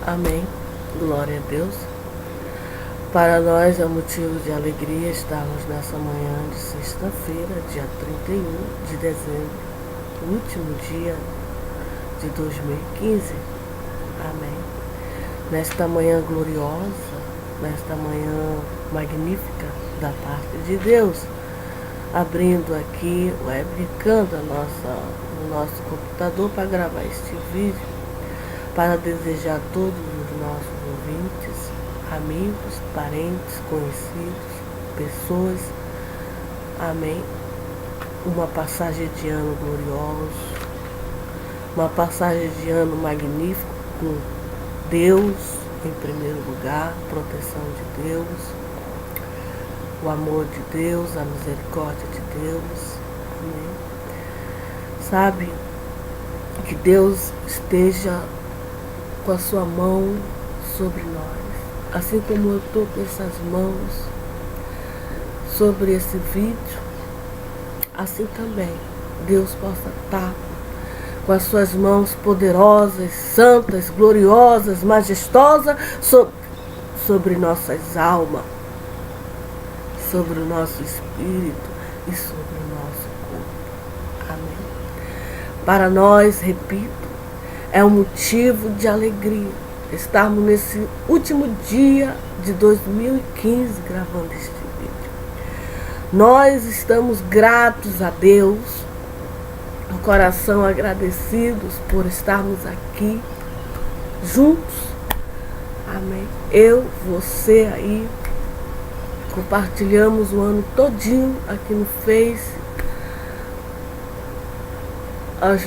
Amém. Glória a Deus. Para nós é um motivo de alegria estarmos nessa manhã de sexta-feira, dia 31 de dezembro, último dia de 2015. Amém. Nesta manhã gloriosa, nesta manhã magnífica da parte de Deus, abrindo aqui, webcam no nosso computador para gravar este vídeo, para desejar a todos os nossos ouvintes, amigos, parentes, conhecidos, pessoas, amém, uma passagem de ano glorioso, uma passagem de ano magnífico, com Deus em primeiro lugar, proteção de Deus, o amor de Deus, a misericórdia de Deus, amém. Sabe, que Deus esteja com a sua mão sobre nós, assim como eu estou com essas mãos sobre esse vídeo, assim também Deus possa estar com as suas mãos poderosas, santas, gloriosas, majestosas sobre nossas almas, sobre o nosso espírito e sobre o nosso corpo. Amém. Para nós, repito, é um motivo de alegria estarmos nesse último dia de 2015 gravando este vídeo. Nós estamos gratos a Deus, no coração agradecidos por estarmos aqui juntos. Amém. Eu, você aí, compartilhamos o ano todinho aqui no Face, as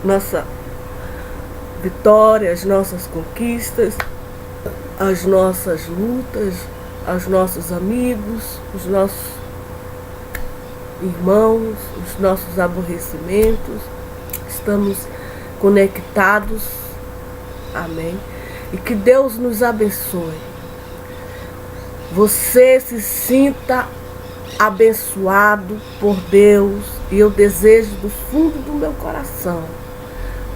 nossa vitória, as nossas conquistas, as nossas lutas, os nossos amigos, os nossos irmãos, os nossos aborrecimentos. Estamos conectados, amém, e que Deus nos abençoe. Você se sinta abençoado por Deus, e eu desejo do fundo do meu coração,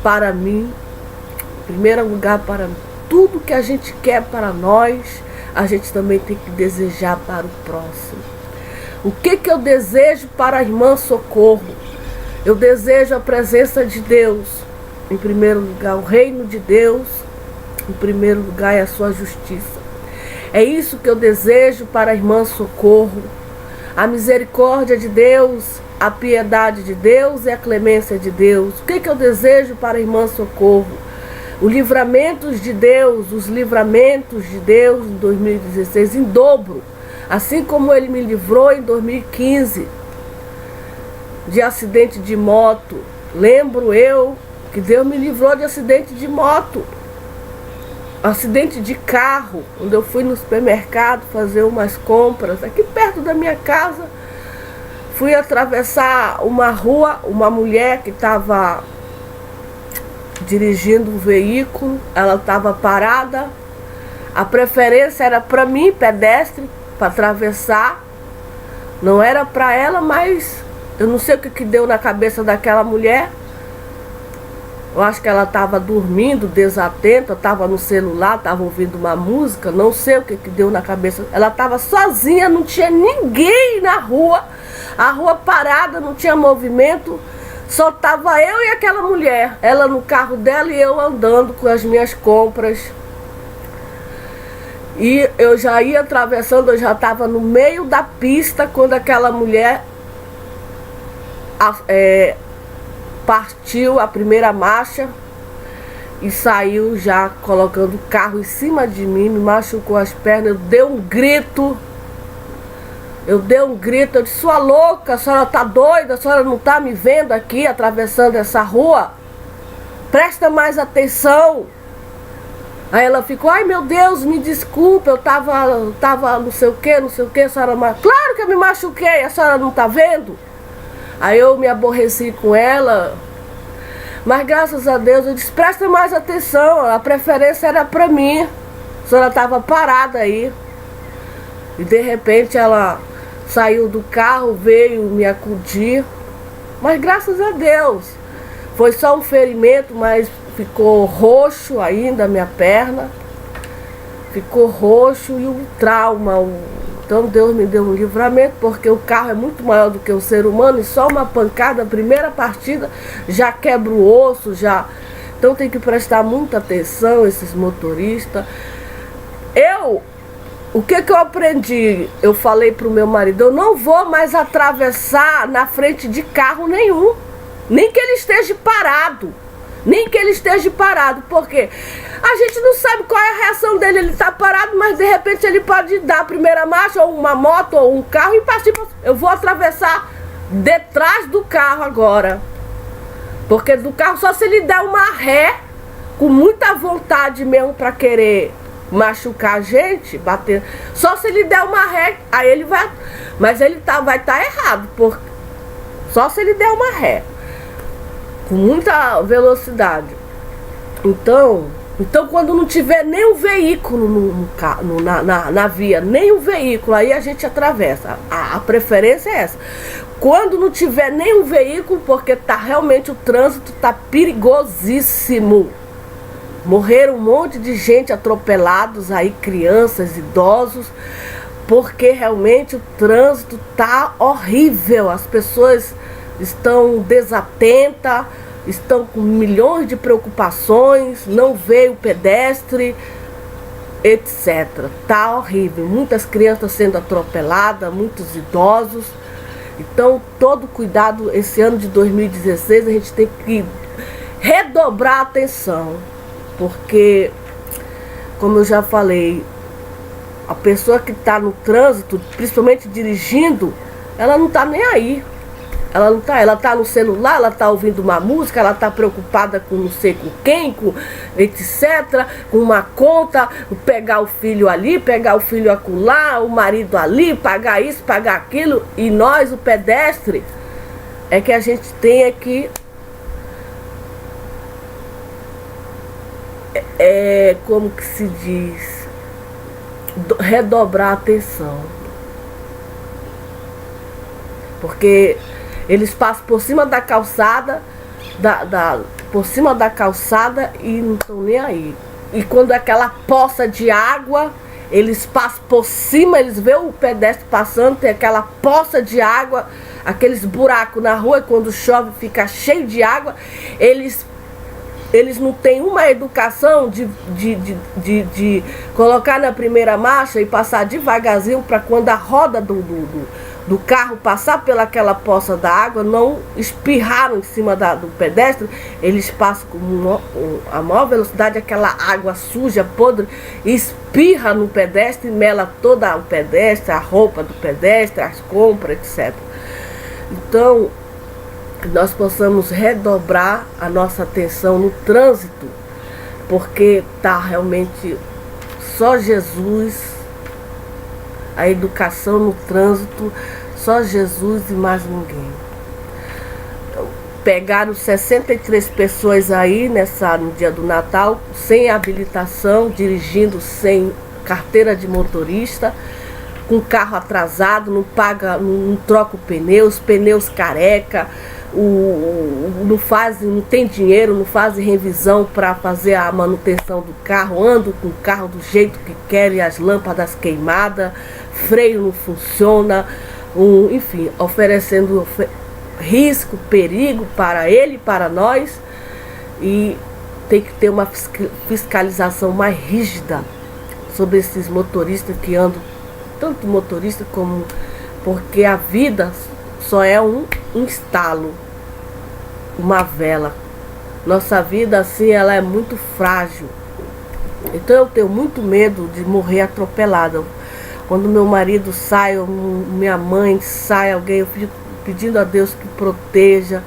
para mim, em primeiro lugar, para tudo que a gente quer para nós, a gente também tem que desejar para o próximo. O que eu desejo para a irmã Socorro? Eu desejo a presença de Deus, em primeiro lugar, o reino de Deus, em primeiro lugar, é a sua justiça. É isso que eu desejo para a irmã Socorro, a misericórdia de Deus, a piedade de Deus e a clemência de Deus. O que eu desejo para a irmã Socorro? Os livramentos de Deus, os livramentos de Deus em 2016 em dobro, assim como Ele me livrou em 2015 de acidente de moto. Lembro eu que Deus me livrou de acidente de moto, acidente de carro, quando eu fui no supermercado fazer umas compras aqui perto da minha casa. Fui atravessar uma rua, uma mulher que estava dirigindo um veículo, ela estava parada, a preferência era para mim, pedestre, para atravessar, não era para ela, mas eu não sei o que deu na cabeça daquela mulher. Eu acho que ela estava dormindo, desatenta, estava no celular, estava ouvindo uma música, não sei o que deu na cabeça. Ela estava sozinha, não tinha ninguém na rua, a rua parada, não tinha movimento, só estava eu e aquela mulher, ela no carro dela e eu andando com as minhas compras. E eu já ia atravessando, eu já estava no meio da pista quando aquela mulher partiu a primeira marcha e saiu já colocando o carro em cima de mim, me machucou as pernas. Eu dei um grito, eu disse: sua louca, a senhora tá doida, a senhora não tá me vendo aqui atravessando essa rua? Presta mais atenção. Aí ela ficou: ai meu Deus, me desculpa, eu tava não sei o que, a senhora... Claro que eu me machuquei, a senhora não tá vendo? Aí eu me aborreci com ela, mas graças a Deus eu disse: presta mais atenção, a preferência era para mim, a senhora estava parada aí. E de repente ela saiu do carro, veio me acudir, mas graças a Deus, foi só um ferimento, mas ficou roxo ainda a minha perna, ficou roxo e um trauma. Então Deus me deu um livramento, porque o carro é muito maior do que o ser humano, e só uma pancada, a primeira partida, já quebra o osso, já. Então tem que prestar muita atenção, esses motoristas. O que eu aprendi? Eu falei pro meu marido, eu não vou mais atravessar na frente de carro nenhum, nem que ele esteja parado. Nem que ele esteja parado, porque a gente não sabe qual é a reação dele. Ele está parado, mas de repente ele pode dar a primeira marcha, ou uma moto, ou um carro, e partir. Eu vou atravessar detrás do carro agora, porque do carro só se ele der uma ré, com muita vontade mesmo para querer machucar a gente, bater. Só se ele der uma ré, aí ele vai. Mas ele vai estar errado, só se ele der uma ré com muita velocidade. Então quando não tiver nenhum veículo na via, nenhum veículo, aí a gente atravessa. A preferência é essa. Quando não tiver nenhum veículo, porque realmente o trânsito tá perigosíssimo. Morreram um monte de gente atropelados aí, crianças, idosos, porque realmente o trânsito tá horrível. As pessoas estão desatentas, estão com milhões de preocupações, não vê o pedestre, etc. Tá horrível. Muitas crianças sendo atropeladas, muitos idosos. Então, todo cuidado. Esse ano de 2016 a gente tem que redobrar a atenção, porque, como eu já falei, a pessoa que está no trânsito, principalmente dirigindo, ela não está nem aí. Ela tá no celular, ela tá ouvindo uma música, ela tá preocupada com não sei com quem, com etc, com uma conta, pegar o filho ali, pegar o filho acolá, o marido ali, pagar isso, pagar aquilo. E nós, o pedestre, é que a gente tem que como que se diz, redobrar a atenção, porque eles passam por cima da calçada, por cima da calçada, e não estão nem aí. E quando é aquela poça de água, eles passam por cima, eles veem o pedestre passando, tem aquela poça de água, aqueles buracos na rua, e quando chove fica cheio de água. Eles não têm uma educação de colocar na primeira marcha e passar devagarzinho, para quando a roda do carro passar pelaquela poça da água, não espirraram em cima do pedestre. Eles passam com a maior velocidade, aquela água suja, podre, espirra no pedestre, mela toda o pedestre, a roupa do pedestre, as compras, etc. Então, nós possamos redobrar a nossa atenção no trânsito, porque tá realmente só Jesus. A educação no trânsito, só Jesus e mais ninguém. Pegaram 63 pessoas aí no dia do Natal, sem habilitação, dirigindo sem carteira de motorista, com carro atrasado, não troca os pneus careca, não tem dinheiro, não fazem revisão para fazer a manutenção do carro, andam com o carro do jeito que querem, as lâmpadas queimadas, freio não funciona, enfim, oferecendo risco, perigo para ele e para nós. E tem que ter uma fiscalização mais rígida sobre esses motoristas que andam, tanto motorista como, porque a vida só é um estalo, uma vela. Nossa vida assim, ela é muito frágil. Então eu tenho muito medo de morrer atropelada. Quando meu marido sai, ou minha mãe sai, alguém, eu fico pedindo a Deus que proteja,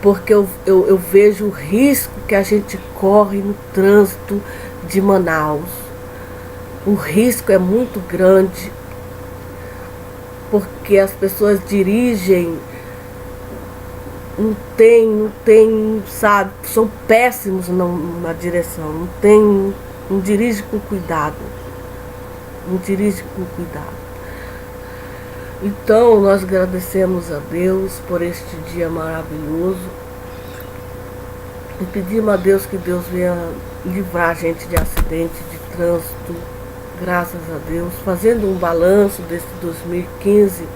porque eu vejo o risco que a gente corre no trânsito de Manaus. O risco é muito grande, porque as pessoas dirigem, não tem, sabe, são péssimos na direção, não dirige com cuidado. Não dirige com cuidado. Então, nós agradecemos a Deus por este dia maravilhoso. E pedimos a Deus que Deus venha livrar a gente de acidente, de trânsito, graças a Deus. Fazendo um balanço desse 2015,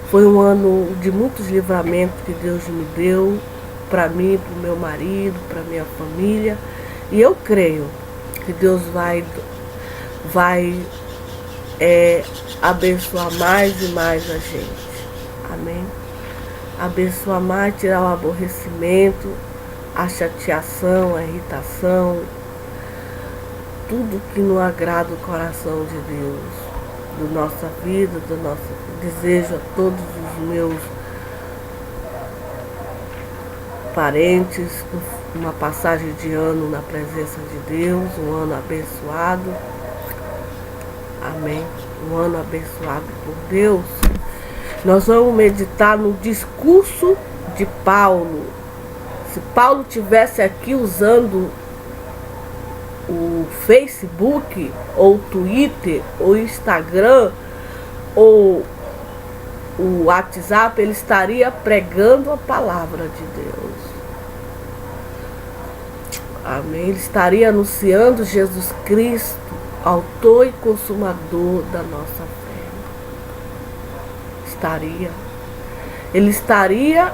foi um ano de muitos livramentos que Deus me deu, para mim, para o meu marido, para minha família. E eu creio que Deus vai abençoar mais e mais a gente. Amém? Abençoar mais, tirar o aborrecimento, a chateação, a irritação, tudo que não agrada o coração de Deus, da nossa vida, do nosso desejo a todos os meus parentes, uma passagem de ano na presença de Deus, um ano abençoado. Amém. Um ano abençoado por Deus. Nós vamos meditar no discurso de Paulo. Se Paulo tivesse aqui usando o Facebook, ou o Twitter, ou o Instagram, ou o WhatsApp, ele estaria pregando a palavra de Deus. Amém. Ele estaria anunciando Jesus Cristo, autor e consumador da nossa fé. Ele estaria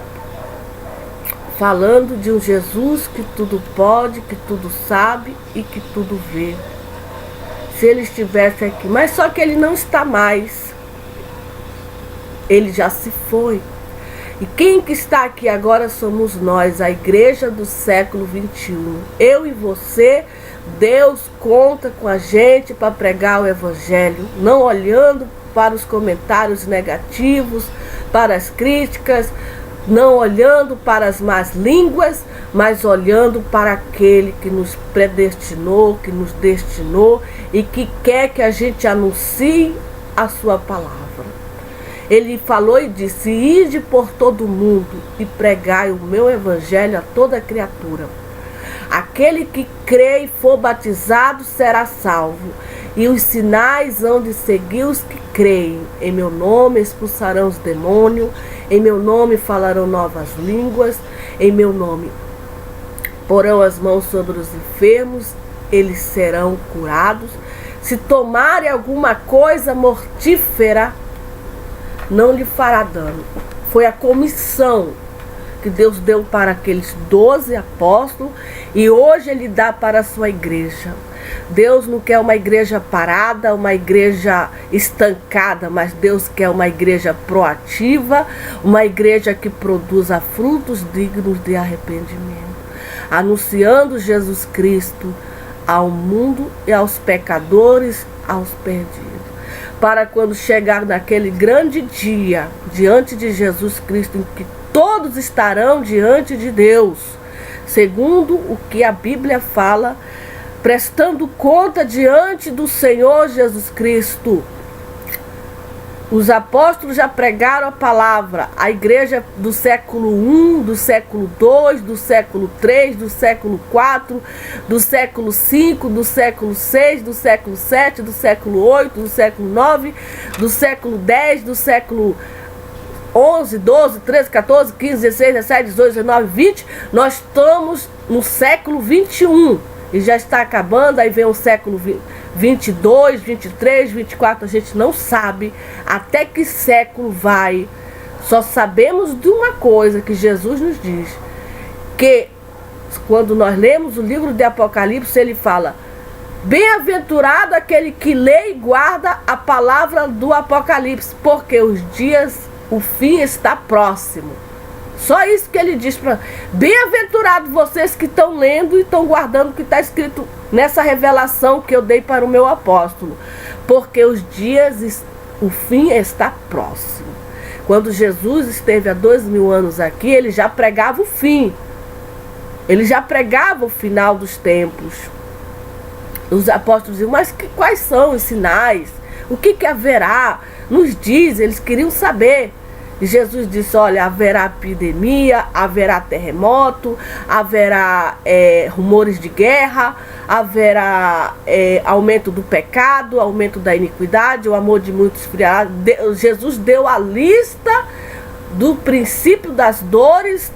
falando de um Jesus que tudo pode, que tudo sabe e que tudo vê. Se ele estivesse aqui, mas só que ele não está mais. Ele já se foi. E quem que está aqui agora somos nós, a igreja do século 21. Eu e você, Deus conta com a gente para pregar o evangelho, não olhando para os comentários negativos, para as críticas, não olhando para as más línguas, mas olhando para aquele que nos predestinou, que nos destinou e que quer que a gente anuncie a sua palavra. Ele falou e disse: ide por todo o mundo e pregai o meu evangelho a toda criatura. Aquele que crê e for batizado será salvo, e os sinais hão de seguir os que creem. Em meu nome expulsarão os demônios, em meu nome falarão novas línguas, em meu nome porão as mãos sobre os enfermos, eles serão curados. Se tomarem alguma coisa mortífera, não lhe fará dano. Foi a comissão que Deus deu para aqueles 12 apóstolos e hoje Ele dá para a sua igreja. Deus não quer uma igreja parada, uma igreja estancada, mas Deus quer uma igreja proativa, uma igreja que produza frutos dignos de arrependimento, anunciando Jesus Cristo ao mundo e aos pecadores, aos perdidos. Para quando chegar naquele grande dia, diante de Jesus Cristo, em que todos estarão diante de Deus, segundo o que a Bíblia fala, prestando conta diante do Senhor Jesus Cristo. Os apóstolos já pregaram a palavra, a igreja do século I, do século II, do século III, do século IV, do século V, do século VI, do século VII, do século VIII, do século IX, do século X, do século XI, XII, XIII, XIV, XV, XVI, XVII, XVIII, XIX, XX. Nós estamos no século XXI e já está acabando, aí vem o século XX. 22, 23, 24, a gente não sabe até que século vai. Só sabemos de uma coisa que Jesus nos diz, que quando nós lemos o livro de Apocalipse, ele fala: bem-aventurado aquele que lê e guarda a palavra do Apocalipse, porque os dias, o fim está próximo. Só isso que ele diz para bem-aventurado vocês que estão lendo e estão guardando o que está escrito nessa revelação que eu dei para o meu apóstolo, porque os dias, o fim está próximo. Quando Jesus esteve há 2000 anos aqui, ele já pregava o fim, ele já pregava o final dos tempos. Os apóstolos diziam: mas quais são os sinais? O que haverá? Nos diz, eles queriam saber. E Jesus disse: olha, haverá epidemia, haverá terremoto, haverá rumores de guerra, haverá aumento do pecado, aumento da iniquidade, o amor de muitos esfriará. Jesus deu a lista do princípio das dores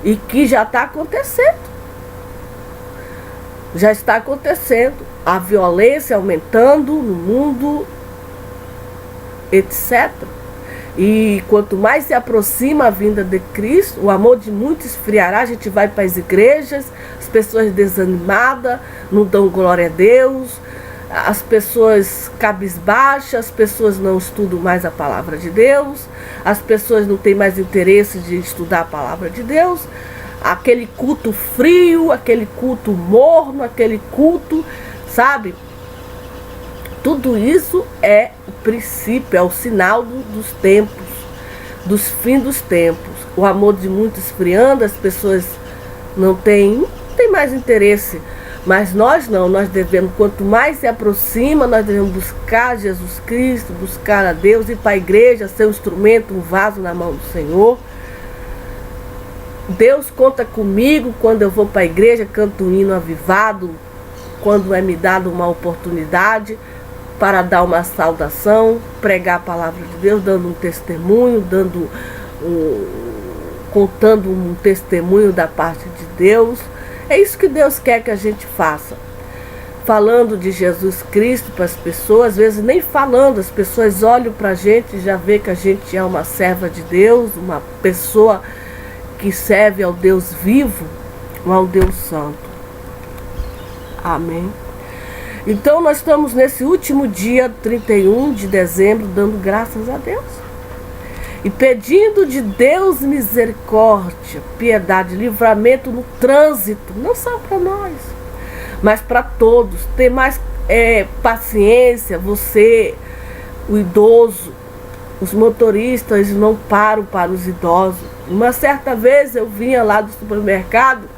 e que já está acontecendo. Já está acontecendo. A violência aumentando no mundo, etc. E quanto mais se aproxima a vinda de Cristo, o amor de muitos esfriará. A gente vai para as igrejas, as pessoas desanimadas, não dão glória a Deus, as pessoas cabisbaixas, as pessoas não estudam mais a palavra de Deus, as pessoas não têm mais interesse de estudar a palavra de Deus. Aquele culto frio, aquele culto morno, aquele culto, sabe? Tudo isso é o princípio, é o sinal dos tempos, dos fins dos tempos. O amor de muitos esfriando, as pessoas não têm mais interesse. Mas nós não, nós devemos, quanto mais se aproxima, nós devemos buscar Jesus Cristo, buscar a Deus, ir para a igreja, ser um instrumento, um vaso na mão do Senhor. Deus conta comigo quando eu vou para a igreja, canto um hino avivado, quando é me dada uma oportunidade para dar uma saudação, pregar a palavra de Deus, dando um testemunho, contando um testemunho da parte de Deus. É isso que Deus quer que a gente faça. Falando de Jesus Cristo para as pessoas, às vezes nem falando, as pessoas olham para a gente e já vê que a gente é uma serva de Deus, uma pessoa que serve ao Deus vivo, ao Deus santo. Amém. Então nós estamos nesse último dia, 31 de dezembro, dando graças a Deus. E pedindo de Deus misericórdia, piedade, livramento no trânsito, não só para nós, mas para todos. Ter mais paciência, você, o idoso, os motoristas, eles não param para os idosos. Uma certa vez eu vinha lá do supermercado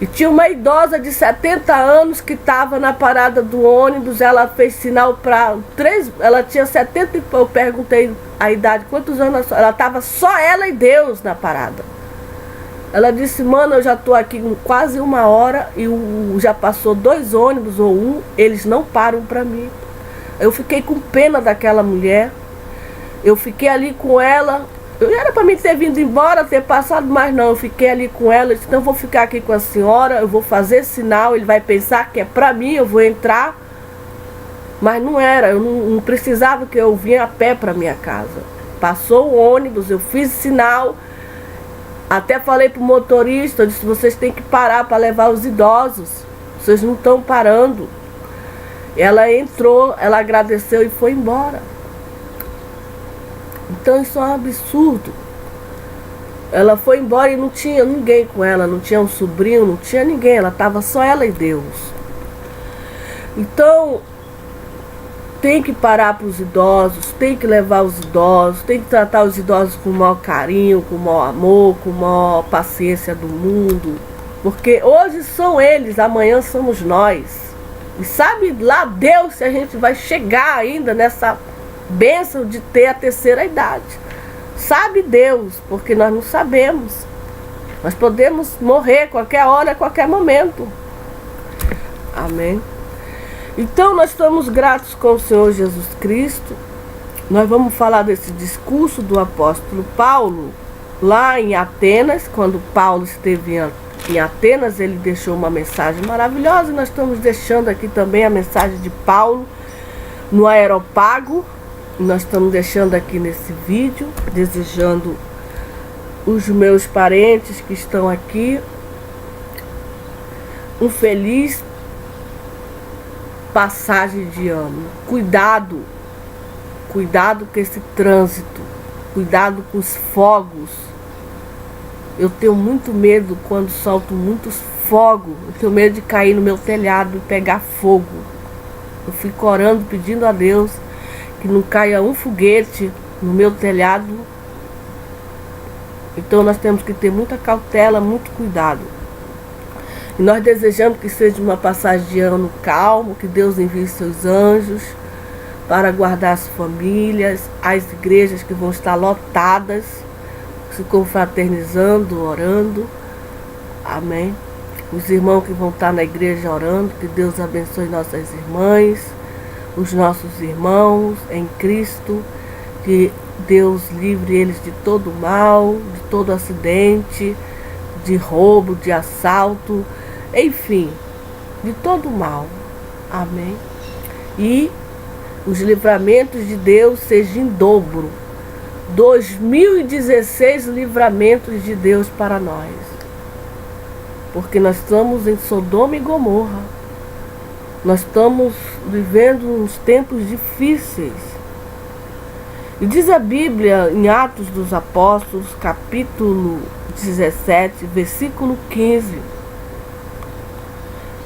e tinha uma idosa de 70 anos que estava na parada do ônibus. Ela fez sinal para ela tinha 70 e eu perguntei a idade, quantos anos ela estava, só ela e Deus na parada. Ela disse: mano, eu já estou aqui quase 1 hora e já passou 2 ônibus ou 1, eles não param para mim. Eu fiquei com pena daquela mulher. Eu fiquei ali com ela. Eu era para mim ter vindo embora, ter passado, mas não, eu fiquei ali com ela. Eu disse: não, eu vou ficar aqui com a senhora, eu vou fazer sinal, ele vai pensar que é para mim, eu vou entrar. Mas não era, eu não precisava, que eu vinha a pé para minha casa. Passou o ônibus, eu fiz sinal, até falei pro motorista, eu disse: vocês têm que parar para levar os idosos, vocês não estão parando. Ela entrou, ela agradeceu e foi embora. Então isso é um absurdo. Ela foi embora e não tinha ninguém com ela, não tinha um sobrinho, não tinha ninguém, ela estava só ela e Deus. Então tem que parar para os idosos, tem que levar os idosos, tem que tratar os idosos com o maior carinho, com o maior amor, com a maior paciência do mundo. Porque hoje são eles, amanhã somos nós. E sabe lá Deus se a gente vai chegar ainda nessa bênção de ter a terceira idade. Sabe Deus, porque nós não sabemos. Nós podemos morrer qualquer hora, a qualquer momento. Amém. Então nós estamos gratos com o Senhor Jesus Cristo. Nós vamos falar desse discurso do apóstolo Paulo lá em Atenas. Quando Paulo esteve em Atenas, ele deixou uma mensagem maravilhosa. E nós estamos deixando aqui também a mensagem de Paulo no Areópago. Nós estamos deixando aqui nesse vídeo, desejando os meus parentes que estão aqui um feliz passagem de ano. Cuidado com esse trânsito, cuidado com os fogos. Eu tenho muito medo quando solto muitos fogos, eu tenho medo de cair no meu telhado e pegar fogo. Eu fico orando, pedindo a Deus que não caia um foguete no meu telhado. Então nós temos que ter muita cautela, muito cuidado. E nós desejamos que seja uma passagem de ano calmo, que Deus envie seus anjos para guardar as famílias, as igrejas que vão estar lotadas, se confraternizando, orando. Amém. Os irmãos que vão estar na igreja orando, que Deus abençoe nossas irmãs, os nossos irmãos em Cristo, que Deus livre eles de todo mal, de todo acidente, de roubo, de assalto, enfim, de todo mal. Amém. E os livramentos de Deus sejam em dobro. 2016 livramentos de Deus para nós. Porque nós estamos em Sodoma e Gomorra. Nós estamos vivendo uns tempos difíceis. E diz a Bíblia em Atos dos Apóstolos, capítulo 17, versículo 15,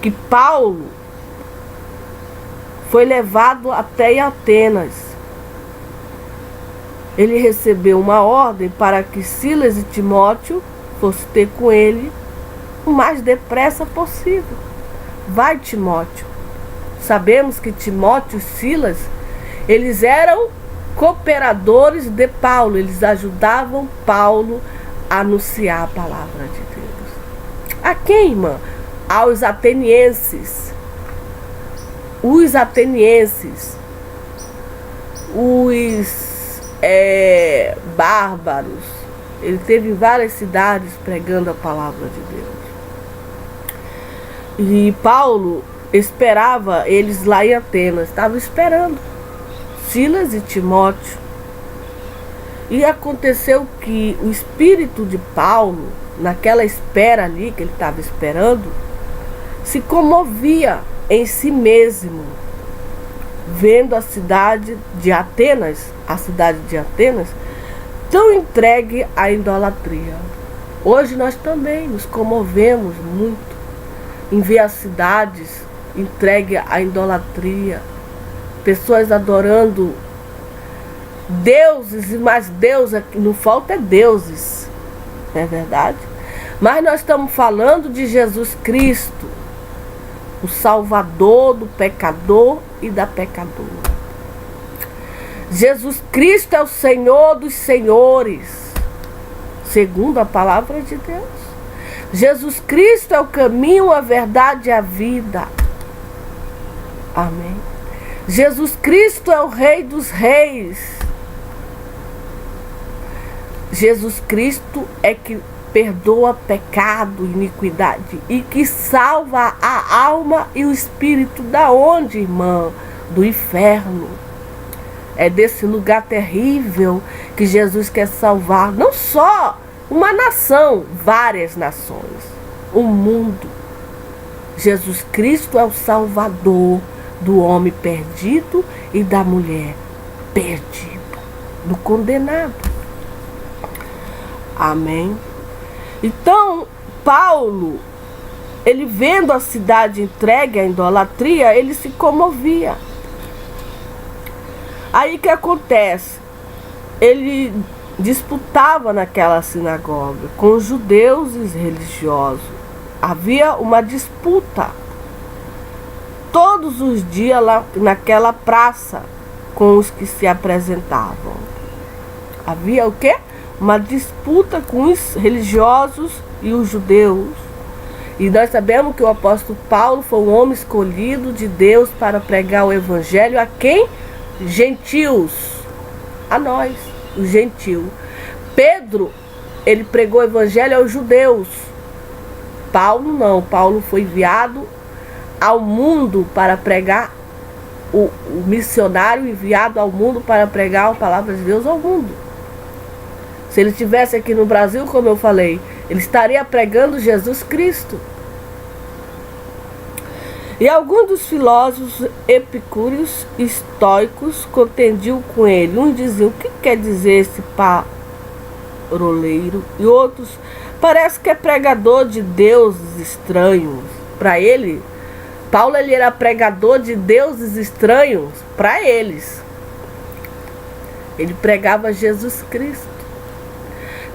que Paulo foi levado até Atenas. Ele recebeu uma ordem para que Silas e Timóteo fossem ter com ele o mais depressa possível. Vai, Timóteo. Sabemos que Timóteo e Silas, eles eram cooperadores de Paulo. Eles ajudavam Paulo a anunciar a palavra de Deus. A quem, irmã? Aos atenienses. Os atenienses. Os bárbaros. Ele teve em várias cidades pregando a palavra de Deus. E Paulo esperava eles lá em Atenas. Estava esperando Silas e Timóteo. E aconteceu que o espírito de Paulo, naquela espera ali que ele estava esperando, se comovia em si mesmo, vendo a cidade de Atenas, tão entregue à idolatria. Hoje nós também nos comovemos muito em ver as cidades entregue à idolatria, pessoas adorando deuses e mais deuses, não falta deuses, não é verdade? Mas nós estamos falando de Jesus Cristo, o Salvador do pecador e da pecadora. Jesus Cristo é o Senhor dos senhores, segundo a palavra de Deus. Jesus Cristo é o caminho, a verdade e a vida. Amém. Jesus Cristo é o Rei dos reis. Jesus Cristo é que perdoa pecado, iniquidade e que salva a alma e o espírito da onde, irmã? Do inferno. É desse lugar terrível que Jesus quer salvar, não só uma nação, várias nações, o mundo. Jesus Cristo é o Salvador do homem perdido e da mulher perdida, do condenado. Amém. Então, Paulo, ele vendo a cidade entregue à idolatria, ele se comovia. Aí que acontece? Ele disputava naquela sinagoga com os judeus e religiosos. Havia uma disputa todos os dias lá naquela praça com os que se apresentavam. Havia o quê? Uma disputa com os religiosos e os judeus. E nós sabemos que o apóstolo Paulo foi um homem escolhido de Deus para pregar o evangelho a quem? Gentios. A nós, os gentios. Pedro, ele pregou o evangelho aos judeus. Paulo não. Paulo foi enviado ao mundo para pregar, o missionário enviado ao mundo para pregar a palavra de Deus ao mundo. Se ele estivesse aqui no Brasil, como eu falei, ele estaria pregando Jesus Cristo. E alguns dos filósofos epicúreos e estoicos contendiam com ele. Uns diziam, o que quer dizer esse paroleiro? E outros, parece que é pregador de deuses estranhos. Para ele, Paulo ele era pregador de deuses estranhos para eles. Ele pregava Jesus Cristo.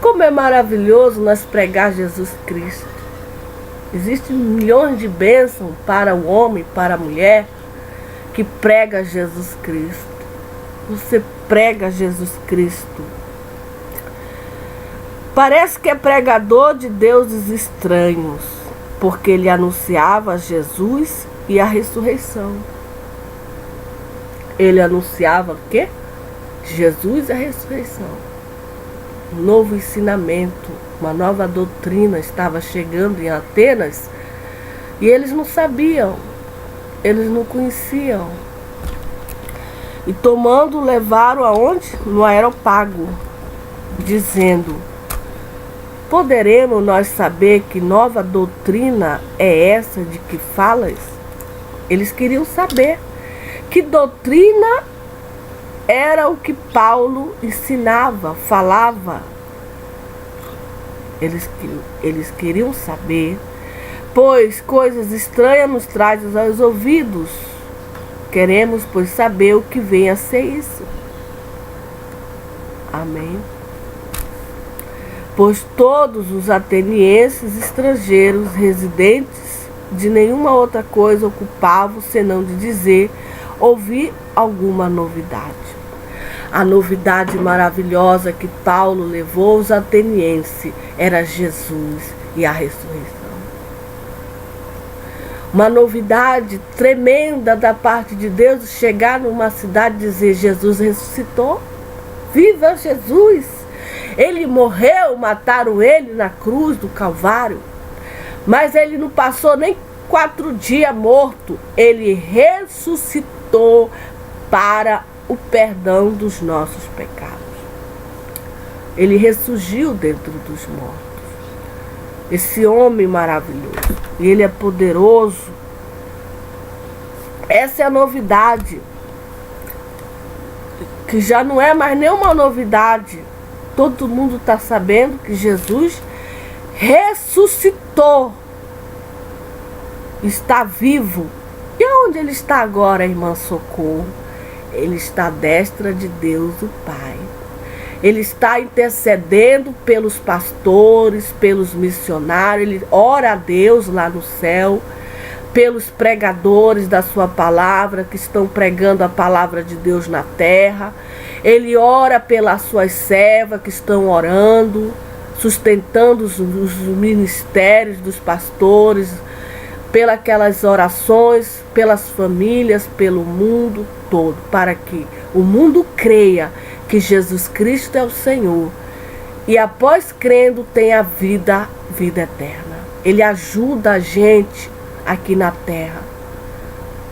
Como é maravilhoso nós pregar Jesus Cristo. Existem milhões de bênçãos para o homem, para a mulher, que prega Jesus Cristo. Você prega Jesus Cristo. Parece que é pregador de deuses estranhos, porque ele anunciava Jesus e a ressurreição. Ele anunciava o quê? Jesus e a ressurreição. Um novo ensinamento, uma nova doutrina estava chegando em Atenas, E eles não sabiam, eles não conheciam. E tomando, levaram aonde? No Areópago, dizendo: poderemos nós saber que nova doutrina é essa de que falas? Eles queriam saber que doutrina era o que Paulo ensinava, falava. Eles queriam saber, pois coisas estranhas nos trazem aos ouvidos. Queremos, pois, saber o que vem a ser isso. Amém. Pois todos os atenienses estrangeiros residentes de nenhuma outra coisa ocupavam senão de dizer, ouvir alguma novidade. A novidade maravilhosa que Paulo levou aos atenienses era Jesus e a ressurreição. Uma novidade tremenda da parte de Deus, chegar numa cidade e dizer: Jesus ressuscitou, viva Jesus! Ele morreu, mataram ele na cruz do Calvário, mas ele não passou nem 4 dias morto, ele ressuscitou para o perdão dos nossos pecados. Ele ressurgiu dentro dos mortos. Esse homem maravilhoso. E ele é poderoso. Essa é a novidade. Que já não é mais nenhuma novidade. Todo mundo está sabendo que Jesus ressuscitou. Está vivo. E onde ele está agora, irmã Socorro? Ele está à destra de Deus, o Pai. Ele está intercedendo pelos pastores, pelos missionários. Ele ora a Deus lá no céu, pelos pregadores da sua palavra, que estão pregando a palavra de Deus na terra. Ele ora pelas suas servas que estão orando, sustentando os ministérios dos pastores, pelas aquelas orações, pelas famílias, pelo mundo todo, para que o mundo creia que Jesus Cristo é o Senhor e após crendo tenha vida eterna. Ele ajuda a gente aqui na terra,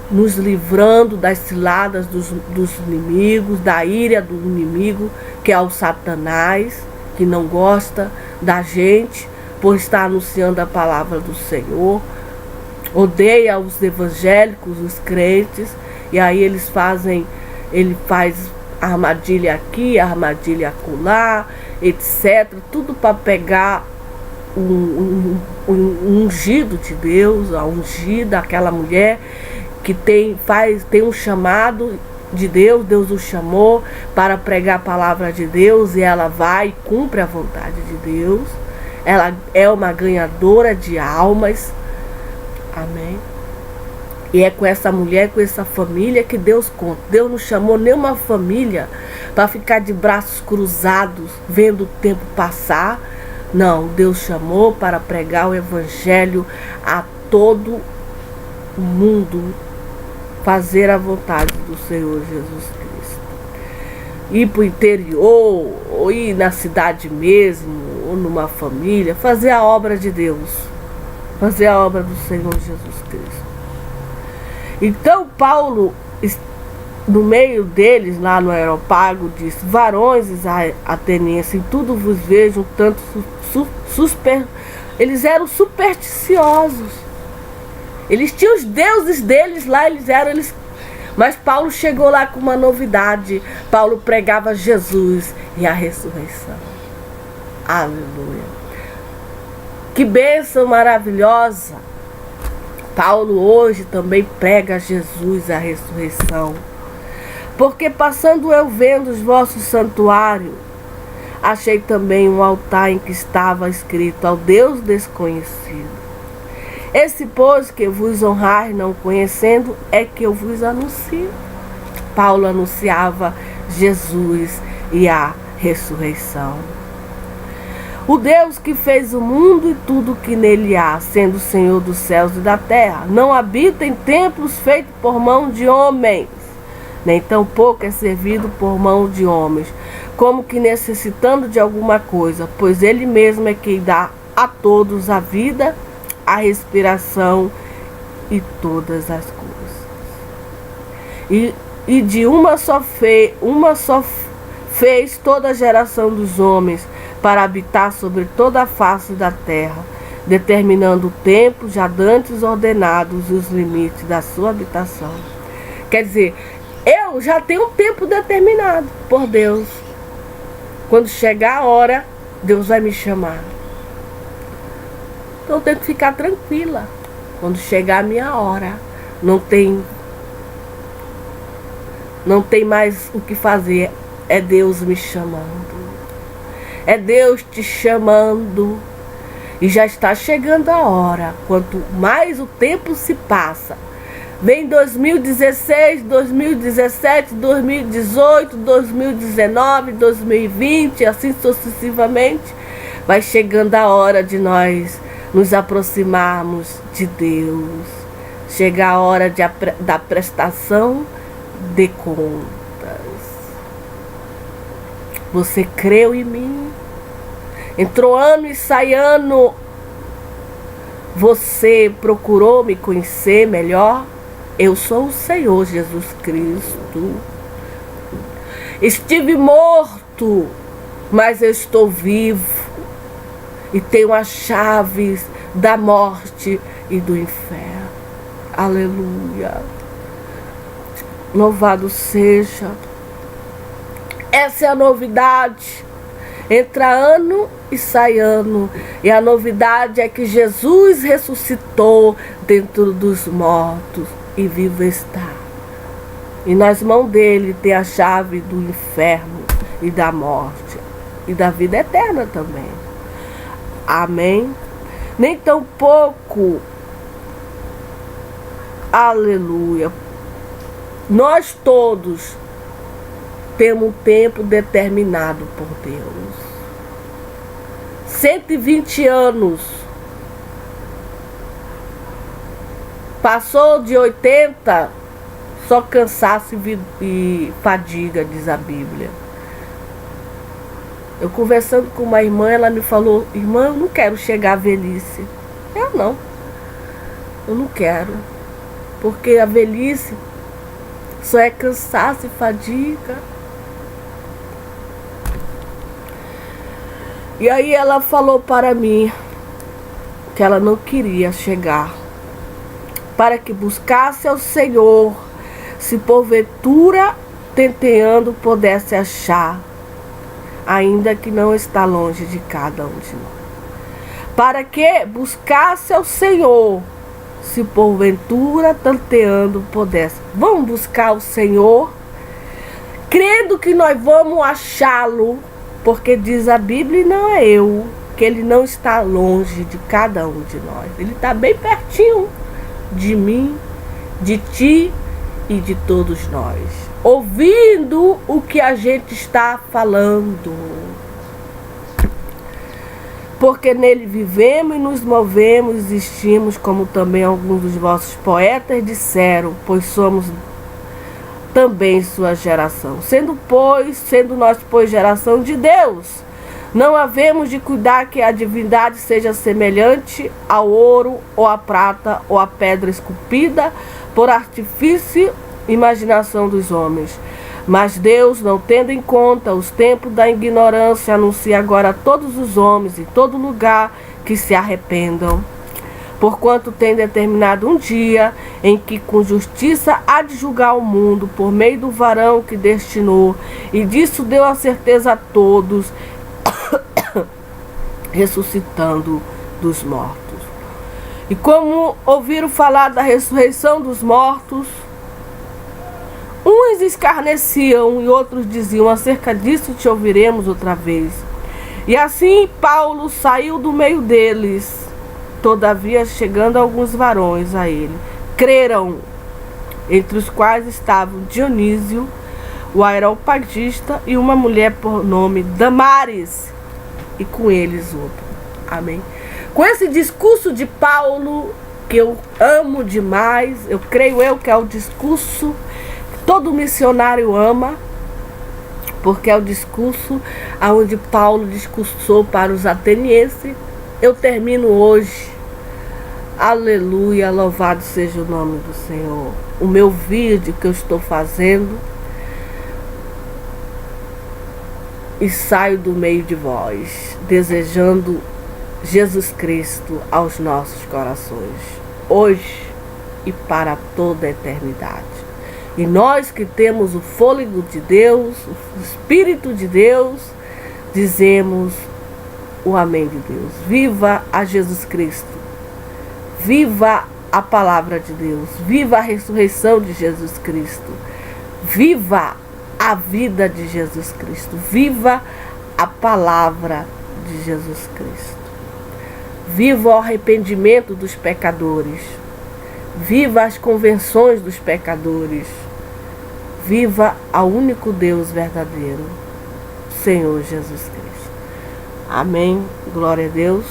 nos livrando das ciladas dos inimigos, da ira do inimigo, que é o Satanás, que não gosta da gente por estar anunciando a palavra do Senhor, odeia os evangélicos, os crentes, e aí ele faz armadilha aqui, armadilha acolá, etc. Tudo para pegar um ungido de Deus, a ungida, aquela mulher que tem um chamado de Deus, Deus o chamou para pregar a palavra de Deus e ela vai e cumpre a vontade de Deus. Ela é uma ganhadora de almas. Amém. E é com essa mulher, com essa família que Deus conta. Deus não chamou nenhuma família para ficar de braços cruzados, vendo o tempo passar. Não, Deus chamou para pregar o evangelho a todo o mundo, fazer a vontade do Senhor Jesus Cristo. Ir para o interior, ou ir na cidade mesmo, ou numa família, fazer a obra de Deus, fazer a obra do Senhor Jesus Cristo. Então Paulo, no meio deles, lá no Areópago, disse: varões atenienses, em tudo vos vejo tanto eles eram supersticiosos. Eles tinham os deuses deles lá, mas Paulo chegou lá com uma novidade. Paulo pregava Jesus e a ressurreição. Aleluia. Que bênção maravilhosa. Paulo hoje também prega Jesus, a ressurreição. Porque passando eu vendo os vossos santuários, achei também um altar em que estava escrito: ao Deus desconhecido. Esse, pois, que vos honrar não conhecendo, é que eu vos anuncio. Paulo anunciava Jesus e a ressurreição. O Deus que fez o mundo e tudo que nele há, sendo o Senhor dos céus e da terra, não habita em templos feitos por mão de homens, nem tampouco é servido por mão de homens, como que necessitando de alguma coisa, pois ele mesmo é quem dá a todos a vida, a respiração e todas as coisas. E de uma só fez toda a geração dos homens para habitar sobre toda a face da terra, determinando o tempo já dantes ordenados e os limites da sua habitação. Quer dizer, eu já tenho um tempo determinado por Deus. Quando chegar a hora, Deus vai me chamar. Então eu tenho que ficar tranquila. Quando chegar a minha hora, não tem mais o que fazer. É Deus me chamando. É Deus te chamando. E já está chegando a hora. Quanto mais o tempo se passa, vem 2016, 2017, 2018, 2019, 2020, assim sucessivamente. Vai chegando a hora de nós nos aproximarmos de Deus. Chega a hora da prestação de contas. Você creu em mim? Entrou ano e sai ano. Você procurou me conhecer melhor? Eu sou o Senhor Jesus Cristo. Estive morto, mas eu estou vivo. E tenho as chaves da morte e do inferno. Aleluia. Louvado seja. Essa é a novidade. Entra ano e sai ano. E a novidade é que Jesus ressuscitou dentro dos mortos e vivo está. E nas mãos dele tem a chave do inferno e da morte e da vida eterna também. Amém? Nem tão pouco. Aleluia. Nós todos temos um tempo determinado por Deus. 120 anos. Passou de 80, só cansaço e fadiga, diz a Bíblia. Eu conversando com uma irmã, ela me falou: irmã, eu não quero chegar à velhice. Eu não quero. Porque a velhice só é cansaço e fadiga. E aí ela falou para mim que ela não queria chegar, para que buscasse ao Senhor, se porventura tenteando pudesse achar, ainda que não está longe de cada um de nós. Para que buscasse ao Senhor, se porventura tenteando pudesse. Vamos buscar o Senhor, crendo que nós vamos achá-lo. Porque diz a Bíblia, e não é eu, que ele não está longe de cada um de nós. Ele está bem pertinho de mim, de ti e de todos nós. Ouvindo o que a gente está falando. Porque nele vivemos e nos movemos, existimos, como também alguns dos vossos poetas disseram, pois somos também sua geração. Sendo nós, pois, geração de Deus, não havemos de cuidar que a divindade seja semelhante ao ouro, ou à prata, ou à pedra esculpida, por artifício e imaginação dos homens. Mas Deus, não tendo em conta os tempos da ignorância, anuncia agora a todos os homens, em todo lugar, que se arrependam. Porquanto tem determinado um dia em que com justiça há de julgar o mundo por meio do varão que destinou, e disso deu a certeza a todos, ressuscitando dos mortos. E como ouviram falar da ressurreição dos mortos, uns escarneciam e outros diziam: acerca disso te ouviremos outra vez. E assim Paulo saiu do meio deles. Todavia, chegando alguns varões a ele, creram, entre os quais estavam Dionísio, o areopagista, e uma mulher por nome Damaris, e com eles outro. Amém. Com esse discurso de Paulo, que eu amo demais, eu creio que é o discurso que todo missionário ama, porque é o discurso onde Paulo discursou para os atenienses. Eu termino hoje Aleluia, louvado seja o nome do Senhor. O meu vídeo que eu estou fazendo e saio do meio de vós, desejando Jesus Cristo aos nossos corações, hoje e para toda a eternidade. E nós que temos o fôlego de Deus, o Espírito de Deus, dizemos o amém de Deus. Viva a Jesus Cristo. Viva a palavra de Deus. Viva a ressurreição de Jesus Cristo. Viva a vida de Jesus Cristo. Viva a palavra de Jesus Cristo. Viva o arrependimento dos pecadores. Viva as convenções dos pecadores. Viva ao único Deus verdadeiro, Senhor Jesus Cristo. Amém. Glória a Deus.